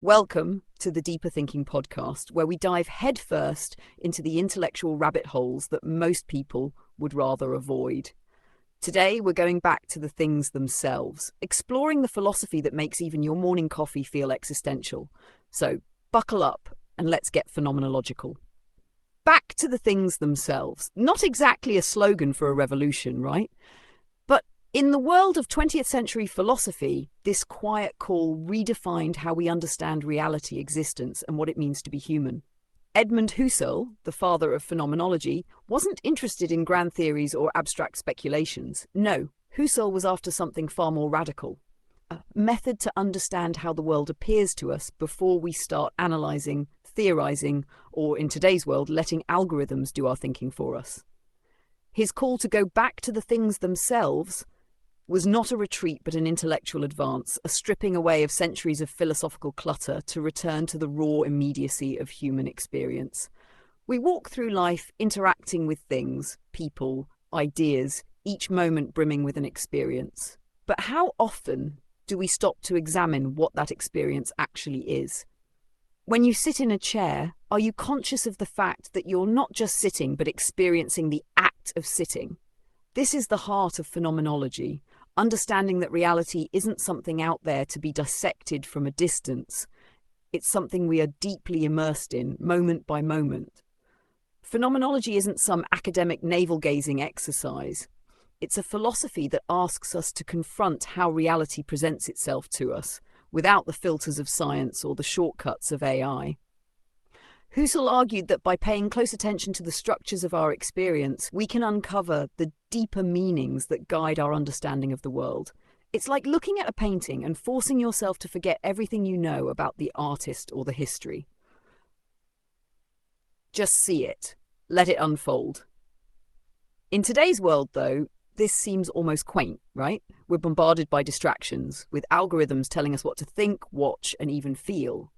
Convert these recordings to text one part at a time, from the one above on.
Welcome to the Deeper Thinking podcast, where we dive headfirst into the intellectual rabbit holes that most people would rather avoid. Today, we're going back to the things themselves, exploring the philosophy that makes even your morning coffee feel existential. So, buckle up and let's get phenomenological. Back to the things themselves. Not exactly a slogan for a revolution, right? But in the world of 20th century philosophy, this quiet call redefined how we understand reality, existence, and what it means to be human. Edmund Husserl, the father of phenomenology, wasn't interested in grand theories or abstract speculations. No, Husserl was after something far more radical. A method to understand how the world appears to us before we start analysing, theorising, or in today's world, letting algorithms do our thinking for us. His call to go back to the things themselves was not a retreat but an intellectual advance, a stripping away of centuries of philosophical clutter to return to the raw immediacy of human experience. We walk through life interacting with things, people, ideas, each moment brimming with an experience. But how often do we stop to examine what that experience actually is? When you sit in a chair, are you conscious of the fact that you're not just sitting but experiencing the act of sitting? This is the heart of phenomenology. Understanding that reality isn't something out there to be dissected from a distance. It's something we are deeply immersed in, moment by moment. Phenomenology isn't some academic navel-gazing exercise. It's a philosophy that asks us to confront how reality presents itself to us, without the filters of science or the shortcuts of AI. Husserl argued that by paying close attention to the structures of our experience, we can uncover the deeper meanings that guide our understanding of the world. It's like looking at a painting and forcing yourself to forget everything you know about the artist or the history. Just see it. Let it unfold. In today's world, though, this seems almost quaint, right? We're bombarded by distractions, with algorithms telling us what to think, watch, and even feel.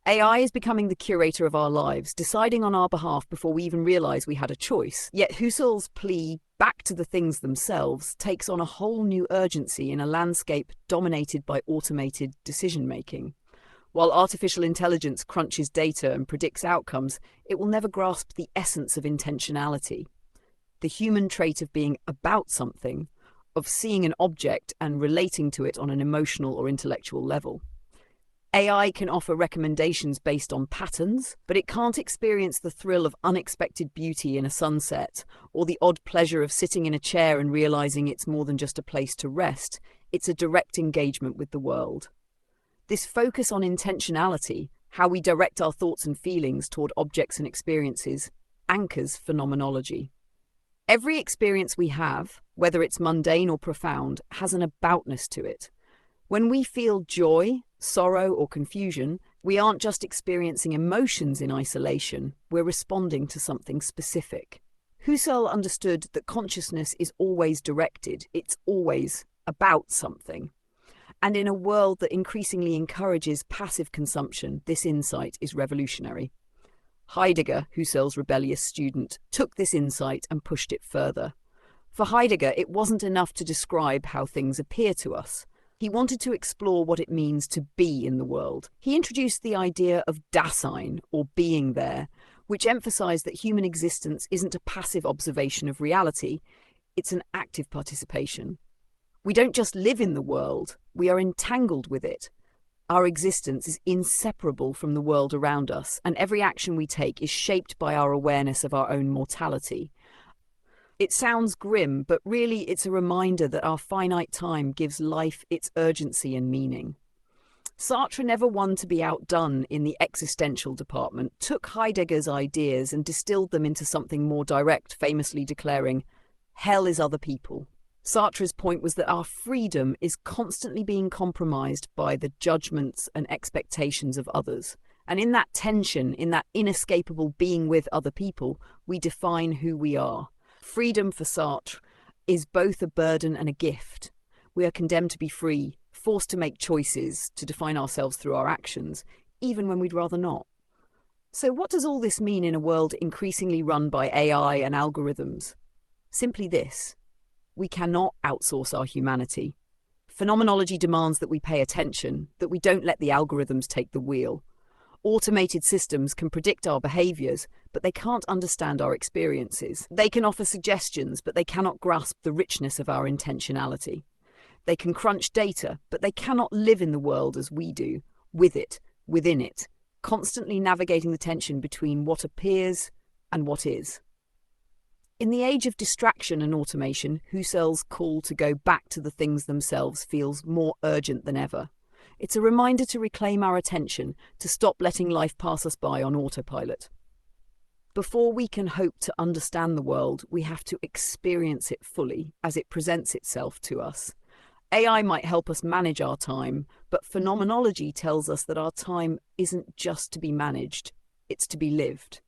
AI is becoming the curator of our lives, deciding on our behalf before we even realise we had a choice. Yet Husserl's plea, back to the things themselves, takes on a whole new urgency in a landscape dominated by automated decision-making. While artificial intelligence crunches data and predicts outcomes, it will never grasp the essence of intentionality. The human trait of being about something, of seeing an object and relating to it on an emotional or intellectual level. AI can offer recommendations based on patterns, but it can't experience the thrill of unexpected beauty in a sunset, or the odd pleasure of sitting in a chair and realizing it's more than just a place to rest. It's a direct engagement with the world. This focus on intentionality, how we direct our thoughts and feelings toward objects and experiences, anchors phenomenology. Every experience we have, whether it's mundane or profound, has an aboutness to it. When we feel joy, sorrow, or confusion, we aren't just experiencing emotions in isolation, we're responding to something specific. Husserl understood that consciousness is always directed, it's always about something. And in a world that increasingly encourages passive consumption, this insight is revolutionary. Heidegger, Husserl's rebellious student, took this insight and pushed it further. For Heidegger, it wasn't enough to describe how things appear to us. He wanted to explore what it means to be in the world. He introduced the idea of Dasein, or being there, which emphasized that human existence isn't a passive observation of reality, it's an active participation. We don't just live in the world, we are entangled with it. Our existence is inseparable from the world around us, and every action we take is shaped by our awareness of our own mortality. It sounds grim, but really it's a reminder that our finite time gives life its urgency and meaning. Sartre, never one to be outdone in the existential department, took Heidegger's ideas and distilled them into something more direct, famously declaring, "Hell is other people." Sartre's point was that our freedom is constantly being compromised by the judgments and expectations of others. And in that tension, in that inescapable being with other people, we define who we are. Freedom for Sartre is both a burden and a gift. We are condemned to be free, forced to make choices, to define ourselves through our actions, even when we'd rather not. So what does all this mean in a world increasingly run by AI and algorithms? Simply this: we cannot outsource our humanity. Phenomenology demands that we pay attention, that we don't let the algorithms take the wheel. Automated systems can predict our behaviours, but they can't understand our experiences. They can offer suggestions, but they cannot grasp the richness of our intentionality. They can crunch data, but they cannot live in the world as we do, with it, within it, constantly navigating the tension between what appears and what is. In the age of distraction and automation, Husserl's call to go back to the things themselves feels more urgent than ever. It's a reminder to reclaim our attention, to stop letting life pass us by on autopilot. Before we can hope to understand the world, we have to experience it fully as it presents itself to us. AI might help us manage our time, but phenomenology tells us that our time isn't just to be managed, it's to be lived.